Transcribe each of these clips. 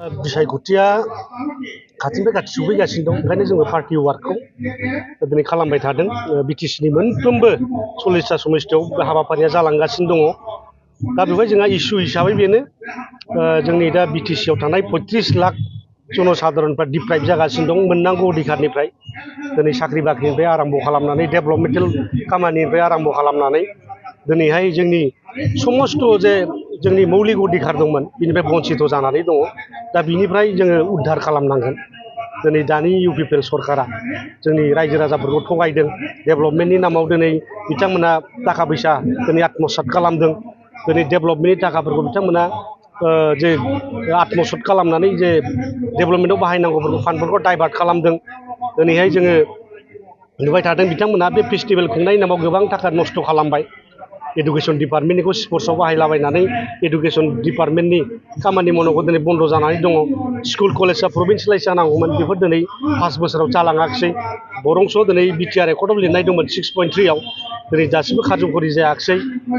बिसायख'थिया खाथिनिफ्राय खाथि सौफैगासिनो दं। ओंखायनो जोङो पार्टि वार्कखौ दिनै खालामबाय थादों। बिटिसिनि मोनफ्रोमबो 40टा समस्तियाव बे हाबाफारिया जालांगासिनो दङ। दा बेवहाय जोंहा इसु हिसाबै बेनो जोंनि दा बिटिसिआव थानाय 35 लाख जनसाधारनफ्रा डिप्राइभ जागासिनो दं मोननांगौ अधिकारनिफ्राय। दिनै साख्रि बाख्रिनिफ्राय आराम्भ खालामनानै डेभेलपमेन्टेल खामानिनिफ्राय आराम्भ खालामनानै दिनैहाय जोंनि समस्त जे जोंनि मौलिक अधिकार दंमोन बिनिफ्राय बन्सित जानानै दङ। दा बिनिफ्राय जोङो उद्धार खालामनांगोन। दिनै दानि इउपिपिएल सरकारा जोंनि रायजो राजाफोरखौ थगायदों। डेभेलपमेन्टनि नामाव दिनै बिथांमोना थाखा फैसा दिनै आत्मसात खालामदों। दिनै डेभेलपमेन्टनि थाखाफोरखौ बिथांमोना जे आत्मसात खालामनानै जे डेभेलपमेन्टआव बाहायनांगौफोरखौ फान्डफोरखौ डाइभार्ट खालामदों। दिनैहाय जोङो नुबाय थादों बिथांमोना बे फेस्टिभेल खुंनायनि नामाव गोबां थाखा नस्थ' खालामबाय। एडुकेसन डिपार्टमेन्टनिखौ स्पर्ट्सआव बाहायलाबायनानै एडुकेसन डिपार्टमेन्टनि खामानि मावनांगौ दिनै बन्द' जानानै दङ। स्कुल कलेजआ प्रभिन्सियेलाइज जानांगौमोन बेफोर दिनै 5 बोसोराव जालाङाखिसै। बरंस' दिनै बिटिआर एकर्डआव लिरनाय दंमोन 6.3आव दिनै दासिमबो खारज'खरि जायाखिसै।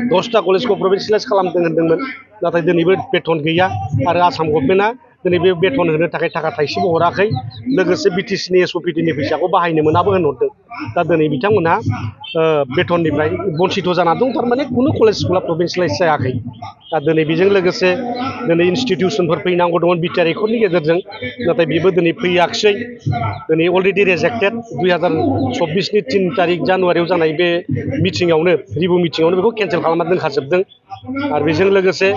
10टा कलेजखौ प्रभिन्सियेलाइज खालामदों होन्दोंमोन नाथाय दिनैबो बेथन गैया आरो आसाम गभर्नमेन्टआ दिनै बे बेथन होनो थाखाय थाखा थाइसेबो हराखै। लोगोसे बिटिसिनि एसअपिटिनि फैसाखौ बाहायनो मोनाबो होनहरदों। दा दिनै बिथांमोनहा बेथननिफ्राय बन्सित जाना दं। थारमाने खुनु कलेज स्कुला प्रभिन्सियेलाइज जायाखै। दा दिनै बेजों लोगोसे दिनै इनस्टिटिउसनफोर फैनांगौ दंमोन बिटिआर एकर्डनि गेजेरजों नाथाय बेबो दिनै फैयाखिसै। दिनै अलरेडि रिजेक्टेड 2024नि 3 तारिख जानुवारियाव जानाय बे मिटिङावनो रिभु मिटिङावनो बेखौ केन्सेल खालामना दोनखाजोबदों। आरो बेजों लोगोसे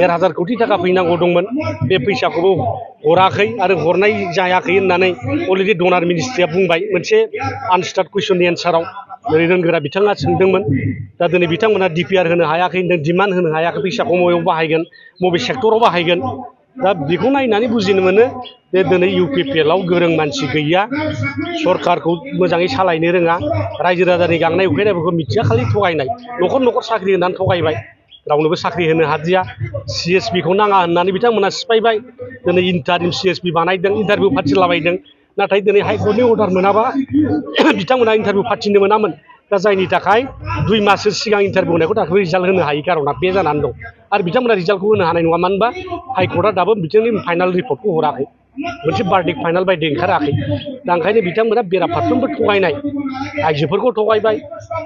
1,500 कोटि थाखा फैनांगौ दंमोन बे फैसाखौबो हराखै आरो हरनाय जायाखै होननानै अलरेडि डनार मिनिस्ट्रिया बुंबाय मोनसे आनस्टार्ड कुइसननि एन्साराव। दिनै रोंगोरा बिथाङा सोंदोंमोन। दा दिनै बिथांमोना डिपिआर होनो हायाखै होनदों डिमान्ड होनो हायाखै फैसाखौ बबेयाव बाहायगोन बबे सेक्टराव बाहायगोन। दा बेखौ नायनानै बुजिनो मोनो जे दिनै इउपिपिएलआव गोरों मानसि गैया। सरकारखौ मोजाङै सालायनो रोङा। रायजो राजानि गांनाय उखैनायफोरखौ मिथिया खालि थगायनाय। न'खर न'खर साख्रि होनानै थगायबाय। रावनोबो साख्रि होनो हादिया। CSPखौ नाङा होननानै बिथांमोना सिफायबाय। दिनै इन्टारिम CSP बानायदों इन्टारभिउ फाथिलाबायदों। नाथाय दिनै हाइकर्टनि अर्डार मोनाबा बिथांमोना इन्टारभिउ फाथिनो मोनामोन। दा जायनि थाखाय 2 माससो सिगां इन्टारभिउ होनायखौ दाबो रिजाल्ट होनो हायि कारना बे जानानै दं। आरो बिथांमोना रिजाल्टखौ होनो हानाय नङा। मानो होनबा हाइकर्टआ दाबो बिथांनि फाइनाल रिपर्टखौ हराखै। मोनसे बार्डिक फाइनाल बायदि ओंखाराखै। दा ओंखायनो बिथांमोना बेराफारफ्रोमबो थगायनाय। आइजोफोरखौ थगायबाय।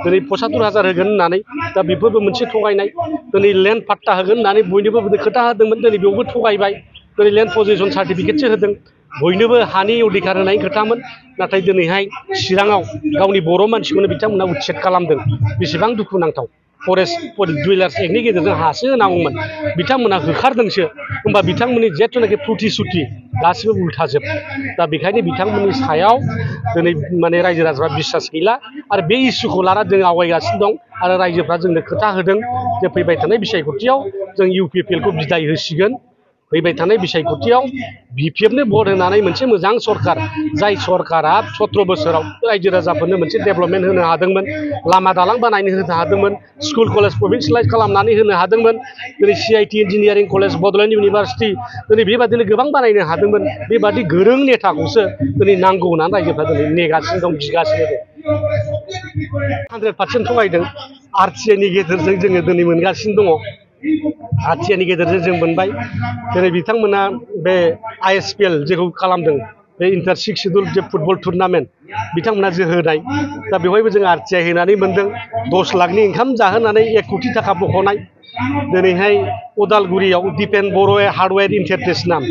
दिनै 75,000 होगोन होननानै दा बेफोरबो मोनसे थगायनाय। दिनै लेन्ड पाट्टा होगोन होननानै बयनोबो खोथा होदोंमोन दिनै बेयावबो थगायबाय। दिनै लेन्ड पजिसन सार्टिफिकेटसो होदों। बयनोबो हानि अधिकार होनायनि खोथामोन। नाथाय दिनैहाय चिराङाव गावनि बर' मानसिखौनो बिथांमोना उच्चेद खालामदों। बेसेबां दुखुनांथाव। फरेस्ट डुवेलार्स एक्टनि गेजेरजों हासो होनांगौमोन बिथांमोना होखारदोंसो। होमबा बिथांमोननि जेथुनाखि प्रतिश्रुति गासिबो उल्थाजोब। दा बेखायनो बिथांमोननि सायाव दिनै माने रायजो राजाफ्रा बिसास गैला। आरो बे इसुखौ लाना जों आवगायगासिनो दं। आरो रायजोफ्रा जोंनो खोथा होदों जे फैबाय थानाय बिसायख'थियाव जों इउपिपिएलखौ बिदाय होसिगोन। फैबाय थानाय बिसायख'थियाव बिपिएफनो भट होनानै मोनसे मोजां सरकार जाय सरकारा 17 बोसोराव रायजो राजाफोरनो मोनसे डेभेलपमेन्ट होनो हादोंमोन। लामा दालां बानायनो होनो हादोंमोन। स्कुल कलेज प्रभिन्सियेलाइज खालामनानै होनो हादोंमोन। दिनै CIT engineering college Bodoland university दिनै बेबादिनो गोबां बानायनो हादोंमोन। बेबादि गोरों नेताखौसो दिनै नांगौ होननानै रायजोफ्रा दिनै नेगासिनो दं बिगासिनो दं। 100% थगायदों। RTIनि गेजेरजों जोङो दिनै मोनगासिनो दङ। RTIनि गेजेरजों जों मोनबाय। दिनै बिथांमोना बे ISPL जेखौ खालामदों बे इन्टार 6 सिडुल जे फुटबल टुर्नामेन्ट बिथांमोना जोहोनाय। दा बेवहायबो जों RTI होनानै मोनदों। 10 लाखनि ओंखाम जाहोनानै 1 कोटि थाखा बख'नाय। दिनैहाय उदालगुरियाव दिपेन बर' हार्डवेर इन्टारप्राइज नाम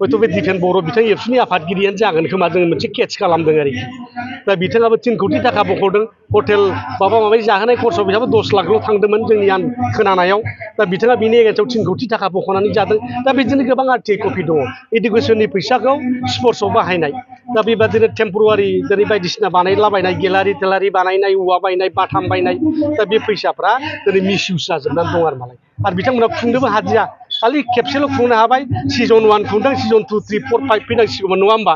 हयथ' बे दिपेन बर' बिथां एबसुनि आफादगिरियानो जागोन खोमा जों मोनसे केटच खालामदों आरोखि। दा बिथाङाबो 3 कोटि थाखा बख'दों। हटेल माबा माबि जाहोनाय खरसाव बिथाङाबो 10 लाखल' थांदोंमोन जोंनि आं खोनानायाव। दा बिथाङा बिनि एगेन्स्टआव 3 कोटि थाखा बख'नानै जादों। दा बिदिनो गोबां RTI कपि दङ। इडुकेसननि फैसाखौ स्पर्ट्सआव बाहायनाय। दा बेबादिनो टेम्परारि दिनै बायदिसिना बानायलाबायनाय गेलारि टेलारि बानायनाय औवा बायनाय बाथाम बायनाय। दा बे फैसाफ्रा दिनै मिसइउस जाजोबनानै दं आरो मालाय। आरो बिथांमोना खुंनोबो हादिया। खालि खेबसेल' खुंनो हाबाय। सिजन 1 खुंदों सिजन 2, 3, 4, 5 फैनांसिगौमोन नङा होमबा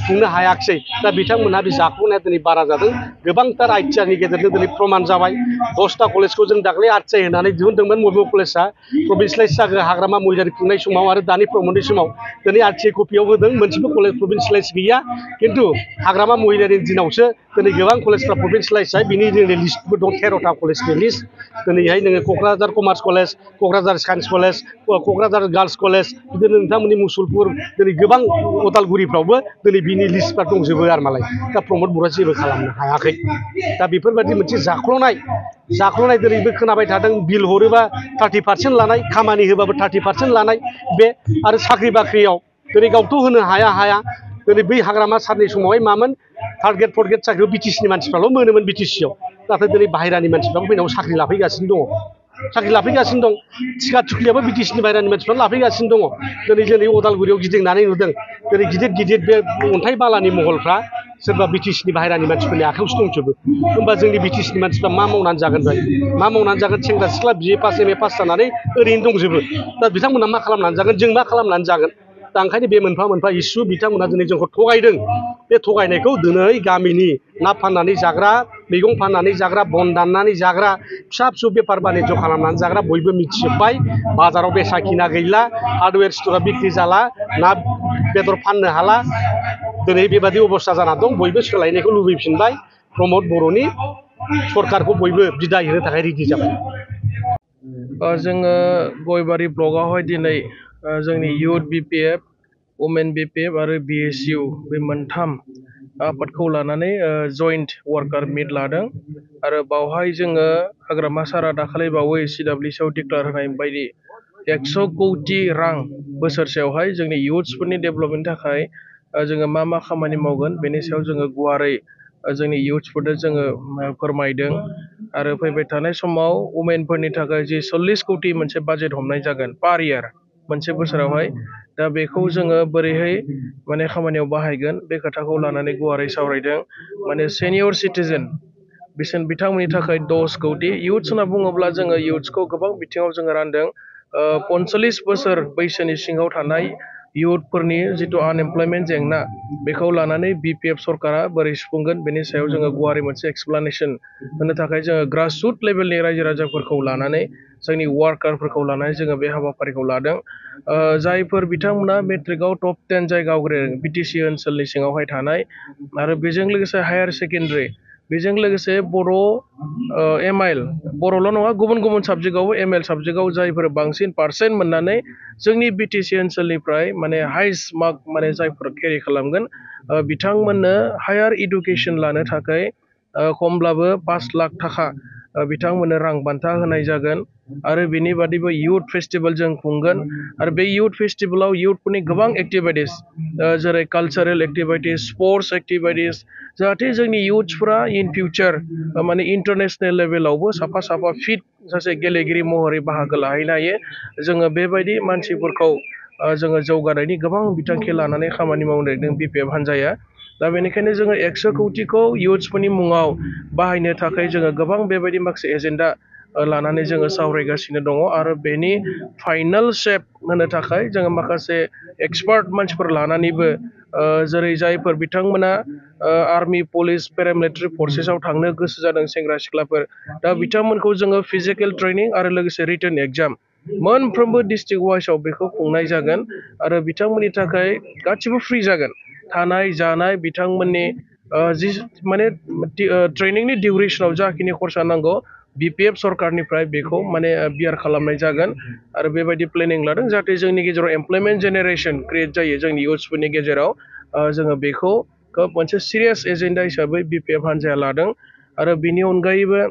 खुंनो हायाखिसै। दा बिथांमोनहा बे जाख्ल'नाया दिनै बारा जादों। गोबांथार ITRनि गेजेरजों दिनै प्रमान जाबाय। 10टा कलेजखौ जों दाख्लै RTI होनानै दिहुनदोंमोन बबे कलेजआ प्रभिन्सियेलाइज जागोन हाग्रामा महिलारि खुंनाय समाव आरो दानि प्रम'टनि समाव दिनै RTI कपियाव होदों। मोनसेबो कलेज प्रभिन्सियेलाइज गैया। खिन्थु हाग्रामा महिलारिनि दिनावसो दिनै गोबां कलेजफ्रा प्रभिन्सियेलाइज जायो। बिनि जोंनि लिस्टबो दं 13टा कलेजनि लिस्ट। दिनैहाय नोङो Kokrajhar commerce college, Kokrajhar science college, Kokrajhar girls college बिदिनो नोंथांमोननि मुसलपुर दिनै गोबां उदालगुरिफ्रावबो दिनै बिनि लिस्टफ्रा दंजोबो आरो मालाय दा प्रमद बर'आ जेबो खालामनो हायाखै दा बेफोरबायदि मोनसे जाख्ल'नाय दिनैबो खोनाबाय थादों बिल हरोबा 30% लानाय खामानि होबाबो 30% लानाय बे आरो साख्रि बाख्रियाव दिनै गावथ' होनो हाया दिनै बै हाग्रामा सारनि समावहाय मामोन थार्ड ग्रेड फर्थ ग्रेड साख्रियाव बिटिसिनि मानसिफ्राल' मोनोमोन बिटिसियाव नाथाय दिनै बाहेरानि मानसिफ्राबो फैनायाव साख्रि लाफैगासिनो दं थिखा थुख्लियाबो बिटिसिनि बाहेरानि मानसिफ्रा लाफैगासिनो दङ दिनै उदालगुरियाव गिदिंनानै नुदों दिनै गिदिर बे अन्थाइ बालानि महलफ्रा सोरबा बिटिसिनि बाहेरानि मानसिफोरनि आखायावसो दंजोबो होमबा जोंनि बिटिसिनि मानसिफ्रा मा मावनानै जागोन सेंग्रा सिख्ला BA पास MA पास जानानै ओरैनो दंजोबो दा बिथांमोना मा खालामनानै जागोन जों मा खालामनानै जागोन दा ओंखायनो बे मोनफा इसु बिथांमोना दिनै जोंखौ थगायदों बे थगायनायखौ दिनै गामिनि ना फाननानै जाग्रा मैगं फाननानै जाग्रा बन दाननानै जाग्रा फिसा बेफार बानिज्य खालामनानै जाग्रा बयबो मिथिजोब्बाय बाजाराव बेसा किना गैला हार्डवेर स्ट'रा बिक्रि जाला ना बेदर फाननो हाला दिनै बेबादि अबस्था जाना दं बयबो सोलायनायखौ लुबैफिनबाय प्रमद बर'नि सरकारखौ बयबो बिदाय होनो थाखाय रेडि जाबाय जोङो गयबारि ब्लकआवहाय दिनै जोंनि इउथ BPF वुमेन BPF आरो BSU बे मोनथाम आफादखौ लानानै जइन्ट वार्कार मिट लादों आरो बावहाय जोङो हाग्रामा सारा दाखालि बावै CWC आव डिक्लेयार होनाय बायदि 100 कौटि रां बोसोरसेयावहाय जोंनि इयुथ्सफोरनि डेभेलपमेन्टनि थाखाय जोङो मा खामानि मावगोन बेनि सायाव जोङो गुवारै जोंनि इयुथ्सफोरनो जोङो फोरमायदों आरो फैबाय थानाय समाव वुमेनफोरनि थाखाय जि 40 कौटि मोनसे बाजेट हमनाय जागोन पार इयार मोनसे बोसोरावहाय दा बेखौ जोङो बोरैहाय माने खामानियाव बाहायगोन बे खोथाखौ लानानै गुवारै सावरायदों माने सेनियर सिटिजेन बिथांमोननि थाखाय 10 कौटि इयुथ्स होनना बुङोब्ला जोङो इयुथ्सखौ गोबां बिथिङाव जोङो रानदों 45 बोसोर बैसोनि सिङाव थानाय इयुथफोरनि जिथु आनएमप्लयमेन्ट जेंना बेखौ लानानै BPF सरकारा बोरै सुफुंगोन बेनि सायाव जोङो गुवारै मोनसे एक्सप्लेनेसन होनो थाखाय जोङो ग्रासरुट लेभेलनि रायजो राजाफोरखौ लानानै जोंनि वार्कारफोरखौ लानानै जोङो बे हाबाफारिखौ लादों जायफोर बिथांमोना मेट्रिकआव टप 10 जायगा आवग्रिदों BTC ओनसोलनि सिङावहाय थानाय आरो बेजों लोगोसे हायार सेकेन्डारि बेजों लोगोसे बर' MIL बर'ल' नङा गुबुन साबजेक्टआवबो MIL साबजेक्टआव जायफोर बांसिन पार्सेन्ट मोननानै जोंनि BTC ओनसोलनिफ्राय माने हाइस्ट मार्क माने जायफोर केरि खालामगोन बिथांमोननो हायार इडुकेसन लानो थाखाय खमब्लाबो 5 लाख थाखा बिथांमोननो रां बान्था होनाय जागोन आरो बिनि बादैबो इयुथ फेस्टिभेल जों खुंगोन आरो बे इयुथ फेस्टिभेलाव इयुथफोरनि गोबां एक्टिभिटिस जेरै कालचारेल एक्टिभिटिस स्पर्ट्स एक्टिभिटिस जाहाथे जोंनि इयुथ्सफोरा इन फिउचार माने इन्टारनेसनेल लेभेलावबो साफा फिट सासे गेलेगिरि महरै बाहागो लाहैनो हायो जोङो बेबायदि मानसिफोरखौ जोङो जौगानायनि गोबां बिथांखि लानानै खामानि मावदों BPF हान्जाया दा बेनिखायनो जोङो 100 कौटिखौ इयुथ्सफोरनि मुङाव बाहायनो थाखाय जोङो गोबां बेबायदि माखासे एजेन्डा लानानै जोङो सावरायगासिनो दङ आरो बेनि फाइनाल शेप होनो थाखाय जोङो माखासे एक्सपार्ट मानसिफोर लानानैबो जेरै जायफोर बिथांमोना आर्मि पुलिस पेरामिलिटारि फर्सेसआव थांनो गोसो जादों सेंग्रा सिख्लाफोर दा बिथांमोनखौ जोङो फिजिकेल ट्रेनिं आरो लोगोसे रिटेन एग्जाम मोनफ्रोमबो डिस्ट्रिक्ट वाइसआव बेखौ खुंनाय जागोन आरो बिथांमोननि थाखाय गासिबो फ्रि जागोन थानाय जानाय बिथांमोननि जि माने ट्रेनिंनि डिउरेसनाव जाखिनि खरसा नांगौ BPF सरकारनिफ्राय बेखौ माने बियार खालामनाय जागोन आरो बेबायदि प्लेनिं लादों जाहाथे जोंनि गेजेराव एमप्लयमेन्ट जेनेरेसन क्रिएट जायो जोंनि इयुथ्सफोरनि गेजेराव जोङो बेखौ खोब मोनसे सिरियास एजेन्डा हिसाबै BPF हान्जाया लादों आरो बिनि अनगायैबो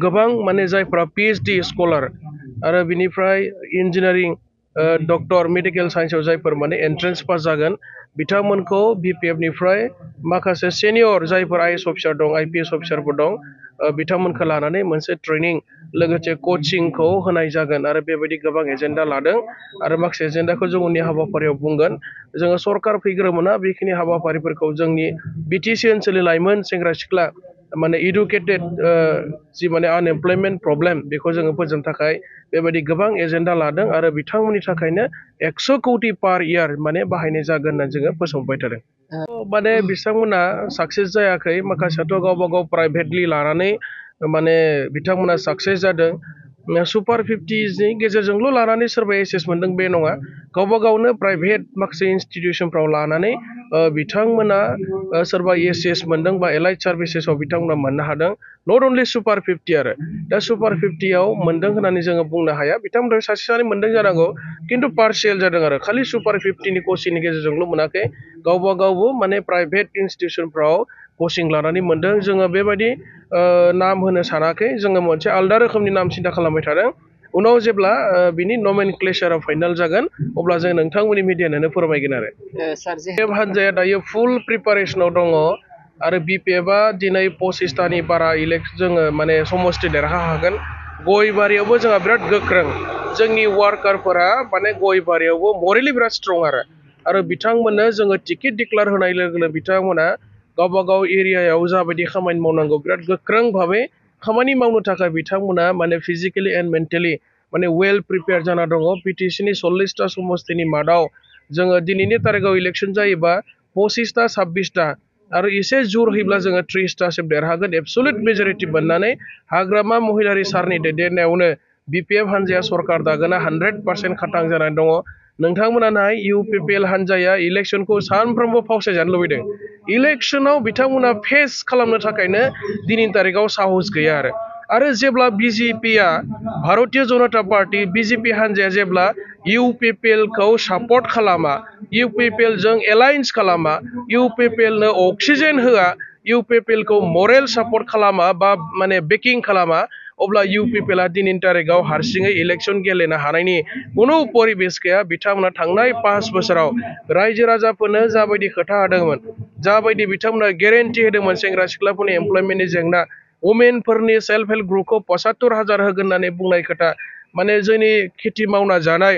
गोबां माने जायफ्रा PhD स्कलार आरो बिनिफ्राय इन्जिनियारिं डक्टर मेडिकेल साइन्सआव जायफोर माने एन्ट्रेन्स पास जागोन बिथांमोनखौ BPF निफ्राय माखासे सेनियर जायफोर IAS अफिसार दं IPS अफिसारफोर दं बिथांमोनखौ लानानै मोनसे ट्रेनिं लोगोसे कचिंखौ होनाय जागोन आरो बेबायदि गोबां एजेन्डा लादों आरो माखासे एजेन्डाखौ जों उननि हाबाफारियाव बुंगोन जोङो सरकार फैग्रोमोना बेखिनि हाबाफारिफोरखौ जोंनि BTC ओनसोलनि लाइमोन सेंग्रा सिख्ला माने इडुकेटेड जि माने आनएमप्लयमेन्ट प्रब्लेम बेखौ जोङो फोजोबनो थाखाय बेबायदि गोबां एजेन्डा लादों आरो बिथांमोननि थाखायनो 100 कौटि पार इयार माने बाहायनाय जागोन होननानै जोङो फोसावबाय थादों माने बिथांमोना साक्सेस जायाखै माखासेयाथ' गावबा गाव प्राइभेटलि लानानै माने बिथांमोना साक्सेस जादों सुपार 50नि गेजेरजोंल' लानानै सोरबा एसेस मोनदों बे नङा गावबा गावनो प्राइभेट माखासे इन्स्टिटिउसनफ्राव लानानै बिथांमोना सोरबा एस मोनदों बा एलाइट सार्भिसेसआव बिथांमोना मोननो हादों नट अनलि सुपार 50 आरो दा सुपार 50आव मोनदों होननानै जोङो बुंनो हाया बिथांमोना सासे सानै मोनदों जानांगौ खिन्थु पार्शियेल जादों आरो खालि सुपार 50नि कचिंनि गेजेरजोंल' मोनाखै गावबा गावबो माने प्राइभेट इनस्टिटिउसनफ्राव कचिं लानानै मोनदों जोङो बेबायदि नाम होनो सानाखै जोङो मोनसे आलदा रोखोमनि नाम सिन्था खालामबाय थादों उनाव जेब्ला बिनि नमेनक्लेचारा फाइनाल जागोन अब्ला जों नोंथांमोननि मिडियानो फोरमायगोन आरो बिपिएफ हान्जाया दायो फुल प्रिपारेसनाव दङ आरो बिपिएफआ दिनै 25थानि बारा जोङो माने समस्ति देरहा हागोन गयबारियावबो जोंहा बिराद गोख्रों जोंनि वार्कारफोरा माने गयबारियावबो मरेलि बिराद स्ट्रं आरो बिथांमोननो जोङो टिकेट डिक्लेयार होनाय लोगो लोगो बिथांमोना गावबा गाव एरियायाव जाबायदि खामानि मावनांगौ बिराद गोख्रों भाबै खामानि मावनो थाखाय बिथांमोना माने फिजिकेलि एन्ड मेन्टेलि माने वेल प्रिपेयार जाना दङ पिटिसिनि 40टा समस्तिनि मादाव जोङो दिनैनि तारिखाव इलेक्सन जायोबा 25टा 26टा आरो एसे जुर होयोब्ला जोङो 30टासिम देरहागोन एबसुलुट मेजरिटि मोननानै हाग्रामा महिलारि सारनि दैदेननायावनो बिपिएफ हान्जाया सरकार दागोना 100% खाथां जानानै दङ नोंथांमोनाहाय इउपिपिएल हान्जाया इलेक्सनखौ सानफ्रोमबो फावसायजानो लुबैदों इलेक्सनाव बिथांमोना फेस खालामनो थाखायनो दिनैनि तारिखाव साहस गैया आरो जेब्ला बिजेपिया भारतीय जनता पार्टी बिजेपि हान्जाया जेब्ला इउपिपिएलखौ सापर्ट खालामा इउपिपिएलजों एलायन्स खालामा इउपिपिएलनो अक्सिजेन होआ इउपिपिएलखौ मरेल सापर्ट खालामा बा माने बेकिं खालामा अब्ला इउपिपिएलआ दिनैनि तारिखाव हारसिङै इलेक्सन गेलेनो हानायनि कुनु परिबेस गैया बिथांमोना थांनाय 5 बोसोराव रायजो राजाफोरनो जाबायदि खोथा होदोंमोन जाबायदि बिथांमोना गेरेन्टि होदोंमोन सेंग्रा सिख्लाफोरनि एमप्लयमेन्टनि जेंना वुमेनफोरनि सेल्फ हेल्प ग्रुपखौ 75,000 होगोन होननानै बुंनाय खोथा माने जोंनि खेथि मावना जानाय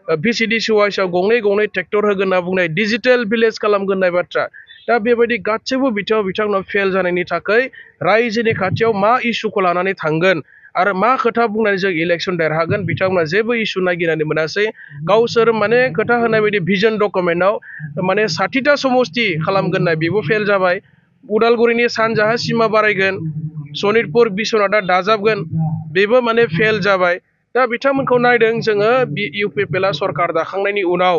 भिसिडिसि वाइसआव गंनै ट्रेक्टर होगोन होनना बुंनाय डिजिटेल भिलेज खालामगोन होननाय बाथ्रा दा बेबायदि गासैबो बिथिङाव बिथांमोना फेल जानायनि थाखाय रायजोनि खाथियाव मा इस्युखौ लानानै थांगोन आरो मा खोथा बुंनानै जों इलेक्सन देरहागोन बिथांमोना जेबो इस्यु नागिरनानै मोनासै गावसोर माने खोथा होनाय बायदि भिजन डकुमेन्टआव माने 60टा समस्ति खालामगोन होननाय बेबो फेल जाबाय उदालगुरिनि सानजाहा सिमा बारायगोन सनितपुर बिश्वनाथआ दाजाबगोन बेबो माने फेल जाबाय दा बिथांमोनखौ नायदों जोङो इउपिपिएलआ सरकार दाखांनायनि उनाव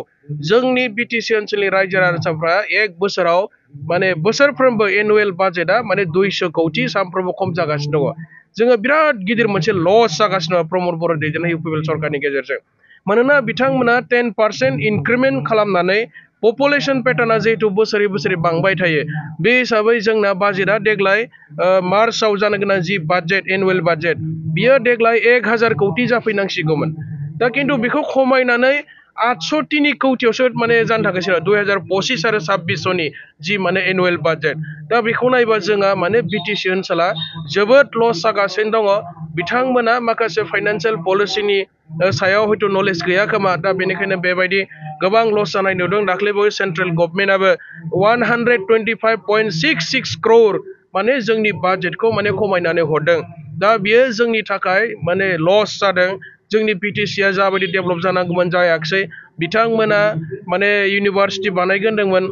जोंनि बिटिसि ओनसोलनि रायजो राजाफ्रा एक बोसोराव माने बोसोरफ्रोमबो एनुवेल बाजेटआ माने 200 कौटि सानफ्रोमबो खम जागासिनो दङ जोङो बिराद गिदिर मोनसे लस जागासिनो दङ प्रमद बर' दैदेननाय इउपिपिएल सरकारनि गेजेरजों मानोना बिथांमोना 10% इनक्रिमेन्ट खालामनानै पपुलेसन पेटार्ना जिहेतु बोसोरै बांबाय थायो बे हिसाबै जोंना बाजेटआ देग्लाय मार्चआव जानो गोनां जि बाजेट एनुवेल बाजेट बियो देग्लाय 1000 कौटि जाफैनांसिगौमोन दा खिन्थु बेखौ खमायनानै 803 कौटियावसो माने जानो थाखायसो 2025 आरो 26नि जि माने एनुवेल बाजेट दा बेखौ नायबा जोंहा माने बिटिसि ओनसोला जोबोद लस जागासिनो दङ बिथांमोना माखासे फाइनान्सियेल पलिसिनि सायाव हयथ' नलेज गैया खोमा दा बेनिखायनो बेबायदि गोबां लस जानाय नुदों दाख्लैबो सेन्ट्रेल गभर्नमेन्टआबो 125.66 crore माने जोंनि बाजेटखौ माने खमायनानै हरदों दा बियो जोंनि थाखाय माने लस जादों जोंनि बिटिसिया जाबायदि डेभेलप जानांगौमोन जायाखिसै बिथांमोना माने इउनिभार्सिटि बानायगोन होनदोंमोन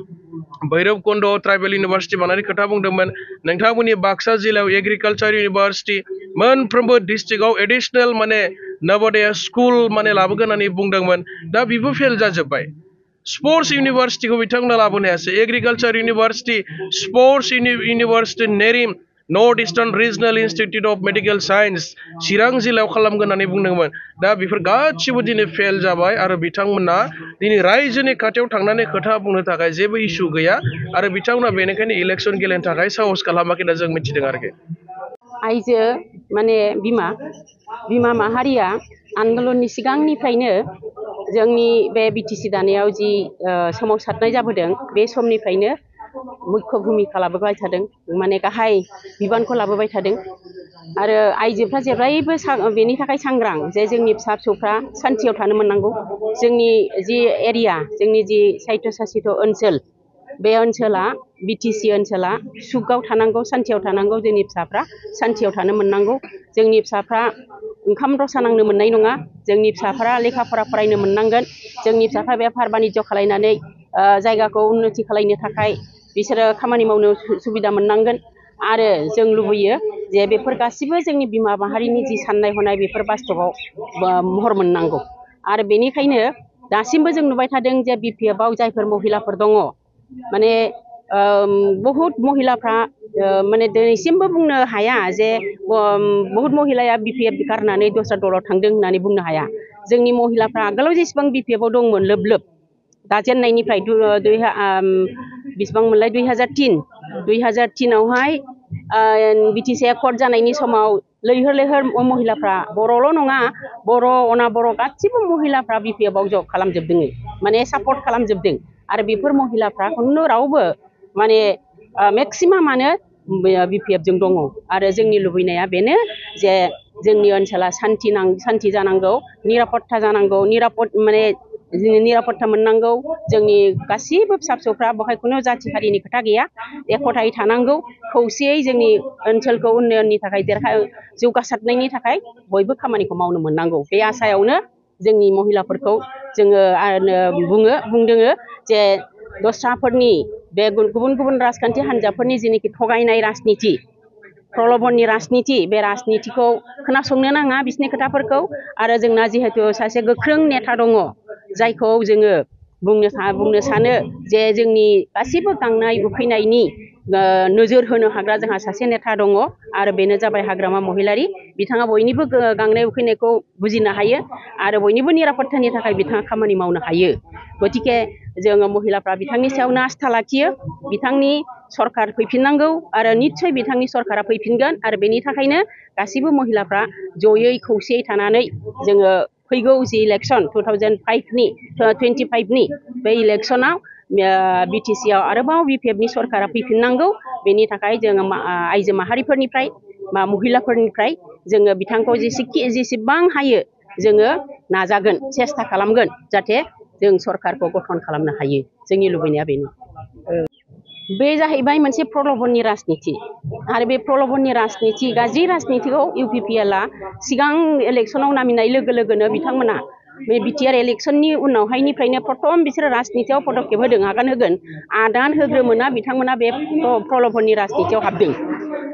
भैरबकुन्द ट्राइबेल इउनिभार्सिटि बानायनायनि खोथा बुंदोंमोन नोंथांमोननि बाक्सा जिल्लायाव एग्रिकालचार इउनिभार्सिटि मोनफ्रोमबो डिस्ट्रिक्टआव एडिशनेल माने नवोदया स्कुल माने लाबोगोन होननानै बुंदोंमोन दा बेबो फेल जाजोब्बाय स्पर्ट्स इउनिभार्सिटिखौ बिथांमोना लाबोनो हायासै एग्रिकालचार इउनिभार्सिटि स्पर्ट्स इउनिभार्सिटि नेरिम north eastern regional institute of medical science चिरां जिल्लायाव खालामगोन होननानै बुंदोंमोन दा बेफोर गासिबो दिनै फेल जाबाय आरो बिथांमोना दिनै रायजोनि खाथियाव थांनानै खोथा बुंनो थाखाय जेबो इस्यु गैया आरो बिथांमोना बेनिखायनो इलेक्सन गेलेनो थाखाय साहस खालामाखै होनना जों मिथिदों आरोखि आइजो माने बिमा माहारिया आन्दलननि सिगांनिफ्रायनो जोंनि बे बिटिसि दानायाव जि सोमावसारनाय जाबोदों बे समनिफ्रायनो मुख्य भूमिका लाबोबाय थादों माने गाहाय बिबानखौ लाबोबाय थादों आरो आइजोफ्रा जेब्लायबो बेनि थाखाय सांग्रां जे जोंनि फिसा फिसौफ्रा सान्थियाव थानो मोननांगौ जोंनि जि एरिया जोंनि जि साहित्य सासित ओनसोल बे ओनसोला बिटिसि ओनसोला सुखआव थानांगौ सान्थियाव थानांगौ जोंनि फिसाफ्रा सान्थियाव थानो मोननांगौ जोंनि फिसाफ्रा ओंखाम रसा नांनो मोननाय नङा जोंनि फिसाफ्रा लेखा फरा फरायनो मोननांगोन जोंनि फिसाफ्रा बेफार बानिज्य खालायनानै जायगाखौ उन्नति खालायनो थाखाय बिसोरो खामानि मावनो सुबिदा मोननांगोन आरो जों लुबैयो जे बेफोर गासिबो जोंनि बिमा माहारिनि जि साननाय हनाय बेफोर बास्तबआव महर मोननांगौ आरो बेनिखायनो दासिमबो जों नुबाय थादों जे बिपिएफआव जायफोर महिलाफोर दङ माने बहुत महिलाफ्रा माने दिनैसिमबो बुंनो हाया जे बहुत महिलाया BPF गारनानै दस्रा दलाव थांदों होननानै बुंनो हाया जोंनि महिलाफ्रा आगोलाव जेसेबां BPF आव दंमोन लोब लोब दाजेननायनिफ्राय बेसेबांमोनलाय 2003 आवहाय BTC एकर्ड जानायनि समाव लैहोर लैहोर महिलाफ्रा बर'ल' नङा बर' अनाबर' गासिबो महिलाफ्रा BPF आव जब खालामजोबदों माने सापर्ट खालामजोबदों आरो बेफोर महिलाफ्रा खुनु रावबो माने मेक्सिमामानो BPF जों दङ आरो जोंनि लुबैनाया बेनो जे जोंनि ओनसोला सान्ति जानांगौ निरापत्ता जानांगौ माने निरापत्ता मोननांगौ जोंनि गासिबो फिसा फिसौफ्रा बेवहाय खुनु जाथि हारिनि खोथा गैया एकतायै थानांगौ खौसेयै जोंनि ओनसोलखौ उन्नयननि थाखाय जौगासारनायनि थाखाय बयबो खामानिखौ मावनो मोननांगौ बे आसायावनो जोंनि महिलाफोरखौ जोङो बुंदों जे दस्राफोरनि बे गुबुन गुबुन राजखान्थि हान्जाफोरनि जेनेखि थगायनाय राजनिति प्रलबननि राजनिति बे राजनितिखौ खोनासंनो नाङा बिसोरनि खोथाफोरखौ आरो जोंना जिहेतु सासे गोख्रों नेता दङ जायखौ जोङो बुंनो सानो जे जोंनि गासिबो गांनाय उखैनायनि नोजोर होनो हाग्रा जोंहा सासे नेता दङ आरो बेनो जाबाय हाग्रामा महिलारि बिथाङा बयनिबो गांनाय उखैनायखौ बुजिनो हायो आरो बयनिबो निरापत्तानि थाखाय बिथाङा खामानि मावनो हायो गतिके जोङो महिलाफ्रा बिथांनि सायावनो आस्था लाखियो बिथांनि सरकार फैफिननांगौ आरो निस्सय बिथांनि सरकारा फैफिनगोन आरो बेनि थाखायनो गासिबो महिलाफ्रा जयै खौसेयै थानानै जोङो फैगौ जि इलेक्सन 2025 नि बे इलेक्सनाव BTC आव आरोबाव BPF नि सरकारा फैफिननांगौ बेनि थाखाय जोङो आइजो माहारिफोरनिफ्राय महिलाफोरनिफ्राय जोङो बिथांखौ जेसेबां हायो जोङो नाजागोन सेस्था खालामगोन जाहाथे जों सरकारखौ गठन खालामनो हायो जोंनि लुबैनाया बेनो बे जाहैबाय मोनसे प्रलबननि राजनिति आरो बे प्रलबननि राजनिति गाज्रि राजनितिखौ UPPL आ सिगां इलेक्सनाव नामिनाय लोगो लोगोनो बिथांमोना बे BTR इलेक्सननि उनावहायनिफ्रायनो प्रथम बिसोरो राजनितियाव पदक्षेप होदों आगान होग्रोमोना बिथांमोना बे प्रलबननि राजनितियाव हाबदों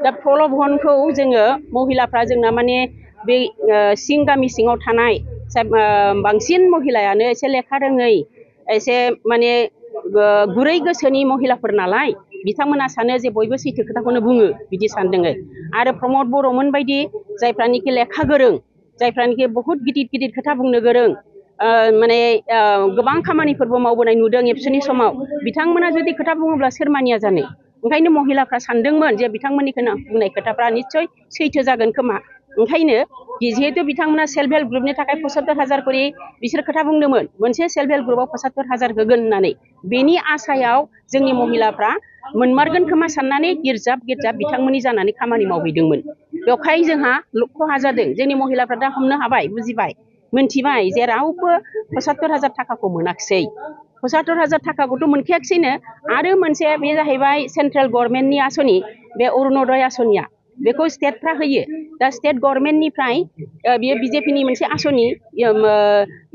दा प्रलबनखौ जोङो महिलाफ्रा जोंना माने बे सिं गामि सिङाव थानाय बांसिन महिलायानो एसे लेखा रोङै एसे माने गुरै गोसोनि महिलाफोर नालाय बिथांमोना सानो जे बयबो सैथो खोथाखौनो बुङो बिदि सानदों आरो प्रमद बर'मोन बायदि जायफ्रानिकि लेखा गोरों जायफ्रानिकि बहुत गिदिर खोथा बुंनो गोरों माने गोबां खामानिफोरबो मावबोनाय नुदों एबसुनि समाव बिथांमोना जुदि खोथा बुङोब्ला सोर मानिया जानो ओंखायनो महिलाफ्रा सानदोंमोन जे बिथांमोननि बुंनाय खोथाफ्रा निस्सय सैथो जागोन खोमा ओंखायनो जिहेतु बिथांमोना सेल्फ हेल्प ग्रुपनि थाखाय 75,000 करि बिसोर खोथा बुंदोंमोन मोनसे सेल्फ हेल्प ग्रुपआव 75,000 होगोन होननानै बेनि आसायाव जोंनि महिलाफ्रा मोनमारगोन खोमा साननानै गिर्जाब बिथांमोननि जानानै खामानि मावहैदोंमोन बेवहाय जोंहा खहा जादों जोंनि महिलाफ्रा दा हमनो हाबाय बुजिबाय मोनथिबाय जे रावबो 75,000 थाखाखौ मोनाखिसै 75,000 थाखाखौथ' मोनखायाखिसैनो आरो मोनसे बे जाहैबाय सेन्ट्रेल गभर्नमेन्टनि आसनि बे अरुणोदय आसनिया बेखौ स्टेटफ्रा होयो दा स्टेट गभर्नमेन्टनिफ्राय बियो BJPनि मोनसे आसनि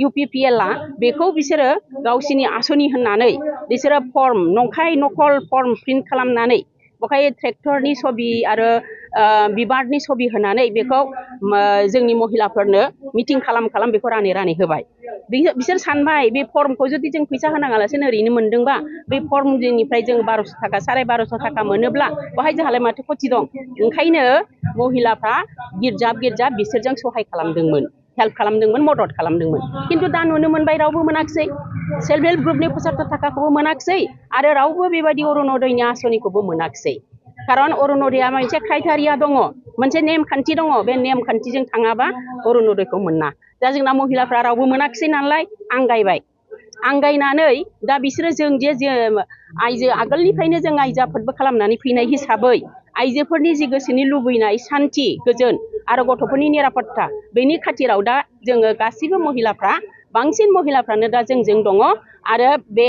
UPPL आ बेखौ बिसोरो गावसिनि आसनि होननानै बिसोरो नंखाय नकल फर्म प्रिन्ट खालामनानै बेवहाय ट्रेक्टरनि छबि आरो बिबारनि छबि होनानै बेखौ जोंनि महिलाफोरनो मिटिं खालाम बेखौ रानै होबाय बिसोर सानबाय बे फर्मखौ जुदि जों फैसा होनाङालासिनो ओरैनो मोनदोंबा बे फर्मनिफ्राय जों 1200 थाखा 1250 थाखा मोनोब्ला बेवहाय जोंहालाय माथो खथि दं ओंखायनो महिलाफ्रा गिर्जाब बिसोरजों सहाय खालामदोंमोन हेल्प खालामदोंमोन मदद खालामदोंमोन खिन्थु दा नुनो मोनबाय रावबो मोनाखिसै सेल्फ हेल्प ग्रुपनि 75 थाखाखौबो मोनाखिसै आरो रावबो बेबायदि अरुणोदयनि आसनिखौबो मोनाखिसै खारन अरुणोदयआ मोनसे क्राइटेरिया दङ मोनसे नेमखान्थि दङ बे नेमखान्थिजों थाङाबा अरुणोदयखौ मोना दा जोंना महिलाफ्रा रावबो मोनाखिसै नालाय आंगायनानै दा बिसोरो जों जे आइजो आगोलनिफ्रायनो जों आइजो आफादबो खालामनानै फैनाय हिसाबै आइजोफोरनि जि गोसोनि लुबैनाय सान्थि गोजोन आरो गथ'फोरनि निरापत्ता बेनि खाथिराव दा जोङो गासिबो महिलाफ्रा बांसिन महिलाफ्रानो दा जोंजों दङ आरो बे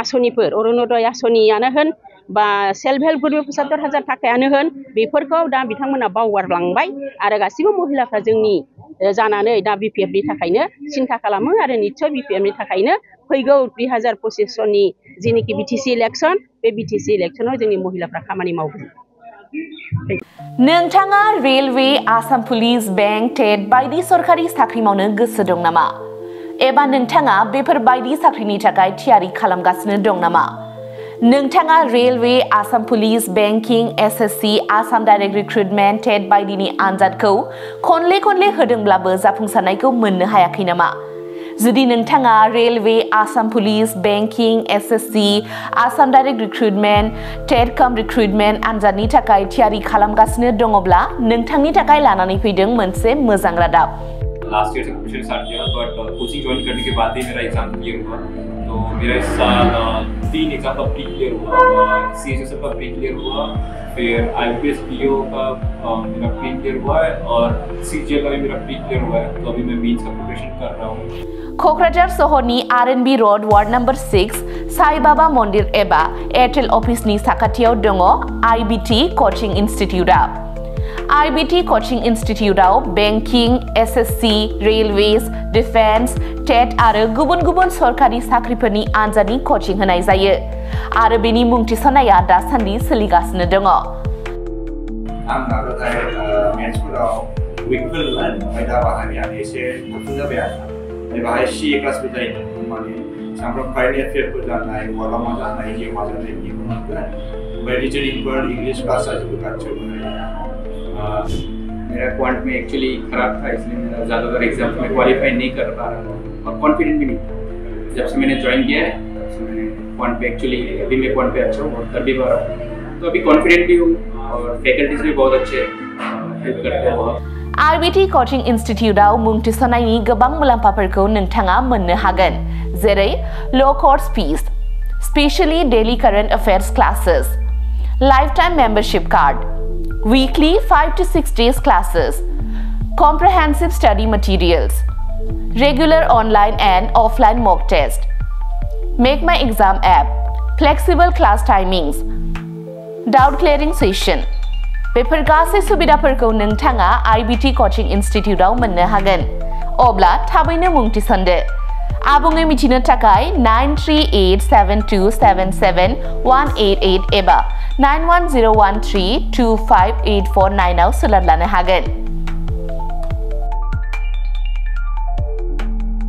आसनिफोर अरुणोदय आसनियानो होन बा सेल्फ हेल्प ग्रुप 75,000 थाखायानो होन बेफोरखौ दा बिथांमोना बावगारलांबाय आरो गासिबो महिलाफ्रा जोंनि जानानै दा BPFनि थाखायनो सिन्था खालामो आरो निस्सय BPFनि थाखायनो फैगौ 2025 सननि जेनेखि BTC इलेक्सन बे BTC इलेक्सनाव जोंनि महिलाफ्रा खामानि मावगोन नोंथाङा रेलवे आसाम पुलिस बेंक टेट बायदि सरकारि साख्रि मावनो गोसो दं नामा एबा नोंथाङा बेफोर बायदि साख्रिनि थाखाय थियारि खालामगासिनो दं नामा नोंथाङा railway, Assam police, banking, SSC, Assam direct recruitment, TET बायदिनि आनजादखौ खनले होदोंब्लाबो जाफुंसारनायखौ मोननो हायाखै नामा? जुदि नोंथाङा railway, Assam police, banking, SSC, Assam direct recruitment, TET cum recruitment आनजादनि थाखाय थियारि खालामगासिनो दङब्ला नोंथांनि थाखाय लानानै फैदों मोनसे मोजां रादाब। लास्ट ईयर से प्रिपरेशन स्टार्ट किया बट कोचिंग ज्वाइन करने के बाद ही मेरा एग्जाम क्लियर हुआ। तो मेरा इस साल 3 एग्जाम का प्री क्लियर हुआ, CHSL का प्री क्लियर हुआ, फिर IPS PO का मेरा प्री क्लियर हुआ है और CGL का भी मेरा प्री क्लियर हुआ है। तो अभी मैं मेंस का प्रिपरेशन कर रहा हूँ। क'क्राझार सहरनि RNB road ward number 6 Sai Baba मन्दिर एबा एयारटेल अफिसनि साखाथियाव दङ IBT कचिं इन्स्टिट्यूटआ। IBT कचिं इन्स्टिट्यूटआव banking, SSC, railways, defence, TET आरो गुबुन सरकारि साख्रिफोरनि आनजादनि कचिं होनाय जायो आरो बेनि मुं थिसननाया दासान्दि सोलिगासिनो दङ। आं नाजाथाय मेथ्सफोराव उइकफोर ओमफ्राय दा बाहायनायानो एसे गोख्रों जाबाय आरो बाहाय CA क्लासबो जायो माने सामफ्राम कारेन्ट एफेयारफोर जानाय बहाबा मा जानाय जिउ मा जानाय बिदिखौ मोनगोन ओमफ्राय रिजनिंफोर इंग्लिश क्लास जोबोद खाथियाव मेरा क्वांट में एक्चुअली खराब था इसलिए मेरा ज़्यादातर एग्जाम में क्वालिफाई नहीं कर पा रहा था और कॉन्फिडेंट भी नहीं था। जब से मैंने ज्वाइन किया है तब से मैंने क्वांट पे एक्चुअली अभी मैं क्वांट पे अच्छा हूँ और कर भी पा रहा हूँ। तो अभी कॉन्फिडेंट भी हूँ और फैकल्टीज भी बहुत अच्छे हेल्प करते हैं बहुत। IBT कचिं इन्स्टिट्यूटआव मुं थिसननायनि गोबां मुलाम्फाफोरखौ नोंथाङा मोननो हागोन, जेरै ल' course fees, specially daily current affairs classes, lifetime membership card, weekly 5 to 6 days classes, comprehensive study materials, regular online and offline mock test, Make My Exam app, flexible class timings, doubt clearing session। बेफोर गासै सुबिदाफोरखौ नोंथाङा IBT coaching इन्स्टिट्यूटआव मोननो हागोन। अब्ला थाबैनो मुं थिसनदो। आबुङै मिथिनो थाखाय 9387277188 एबा 91013258449 आव सोलाद लानो हागोन।